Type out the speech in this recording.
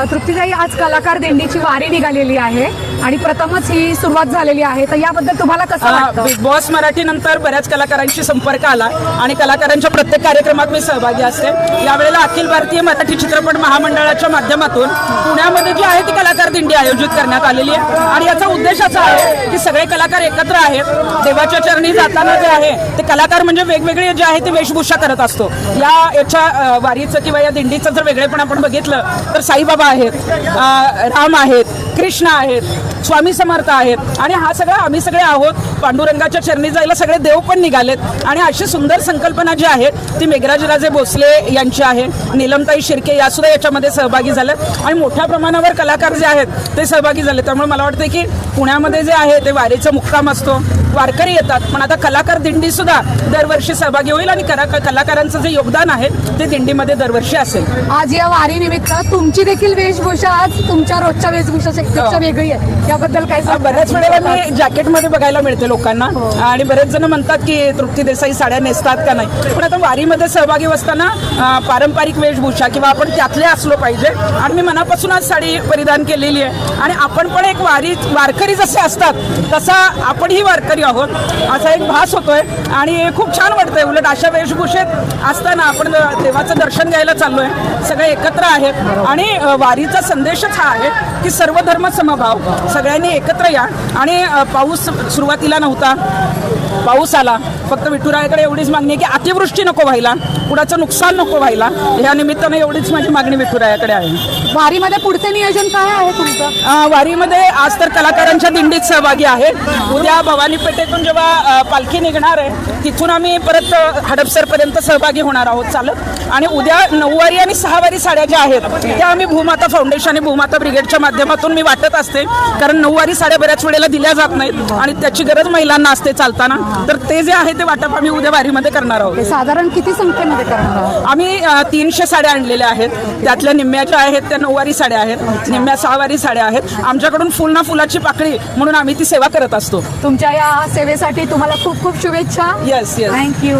तृप्तीताई, आज कलाकार दिंडीची वारी निघालेली आहे आणि प्रथमच ही सुरुवात झालेली आहे, तर याबद्दल तुम्हाला कसं वाटतं? बिग बॉस मराठी नंतर बऱ्याच कलाकारांशी संपर्क आला आणि कलाकारांच्या प्रत्येक कार्यक्रमात मी सहभागी असते. यावेळेला अखिल भारतीय मराठी चित्रपट महामंडळाच्या माध्यमातून पुण्यामध्ये जी आहे ती कलाकार दिंडी आयोजित करण्यात आलेली आहे आणि याचा उद्देश असा आहे की सगळे कलाकार एकत्र आहेत. देवाच्या चरणी जाताना जे आहे ते कलाकार म्हणजे वेगवेगळे जे आहे ते वेशभूषा करत असतो. याच्या वारीचं किंवा या दिंडीचं जर वेगळेपण आपण बघितलं तर साईबाबा आहेत, राम आहेत, कृष्ण आहेत, स्वामी समर्थ आहेत आणि हा सगळा आम्ही सगळे आहोत. पांडुरंगाच्या चरणी जायला सगळे देव पण निघालेत आणि अशी सुंदर संकल्पना जी आहे ती मेघराजराजे भोसले यांची आहे. नीलमताई शिर्के या सुद्धा याच्यामध्ये सहभागी झाल्यात आणि मोठ्या प्रमाणावर कलाकार जे आहेत ते सहभागी झाले. त्यामुळे मला वाटतं की पुण्यामध्ये जे आहे ते वारीचा मुक्काम असतो, वारकरी येतात, पण आता कलाकार दिंडी सुद्धा दरवर्षी सहभागी होईल आणि कलाकारांचं जे योगदान आहे ते दिंडीमध्ये दरवर्षी असेल. आज या वारी निमित्त तुमची देखील वेशभूषा आज तुमच्या रोजच्या वेशभूषापेक्षा वेगळी आहे, याबद्दल काय सांगाल? बऱ्याच वेळेला मी जॅकेटमध्ये बघायला मिळते लोकांना आणि बरेच जण म्हणतात की तृप्ती देसाई साड्या नेसतात का नाही, पण आता वारीमध्ये सहभागी असताना पारंपरिक वेशभूषा किंवा आपण त्यातले असलो पाहिजे आणि मी मनापासून आज साडी परिधान केलेली आहे आणि आपण पण एक वारकरी जसे असतात तसा आपणही वारकरी आहोत असा एक भास होतोय आणि खूप छान वाटतंय. उलट अशा वेशभूषेत असताना आपण देवाचं दर्शन घ्यायला चाललोय, सगळे एकत्र आहेत आणि वारीचा संदेशच हा आहे की सर्व धर्म समभाव, सगळ्यांनी एकत्र या. आणि पाऊस सुरुवातीला नव्हता, पाऊस आला, फक्त विठुरायाकडे एवढीच मागणी आहे की अतिवृष्टी नको व्हायला, कुणाचं नुकसान नको व्हायला, ह्या निमित्तानं एवढीच माझी मागणी विठुरायाकडे आहे. वारीमध्ये पुढचे नियोजन काय आहे तुमचं? वारीमध्ये आज तर कलाकारांच्या दिंडीत सहभागी आहे. उद्या भवानी पेठेतून जेव्हा पालखी निघणार आहे तिथून आम्ही परत हडपसरपर्यंत सहभागी होणार आहोत चालत आणि उद्या 9 वारी आणि 6 वारी साड्या ज्या आहेत त्या आम्ही भूमाता फाउंडेशन आणि भूमाता ब्रिगेडच्या माध्यमातून मी वाटत असते, कारण 9 वारी साड्या बऱ्याच वेळेला दिल्या जात नाहीत आणि त्याची गरज महिलांना असते चालताना, तर ते जे आहे ते वाटप आम्ही उद्या वारीमध्ये करणार आहोत. साधारण किती संख्येमध्ये करणार आहोत? आम्ही 300 साड्या आणलेल्या आहेत, त्यातल्या निम्म्या ज्या आहेत त्या 9 वारी साड्या आहेत, निम्म्या 6 वारी साड्या आहेत. आमच्याकडून फुल ना फुलाची पाकळी म्हणून आम्ही ती सेवा करत असतो. तुमच्या या सेवेसाठी तुम्हाला खूप खूप शुभेच्छा. Yes yes, thank you.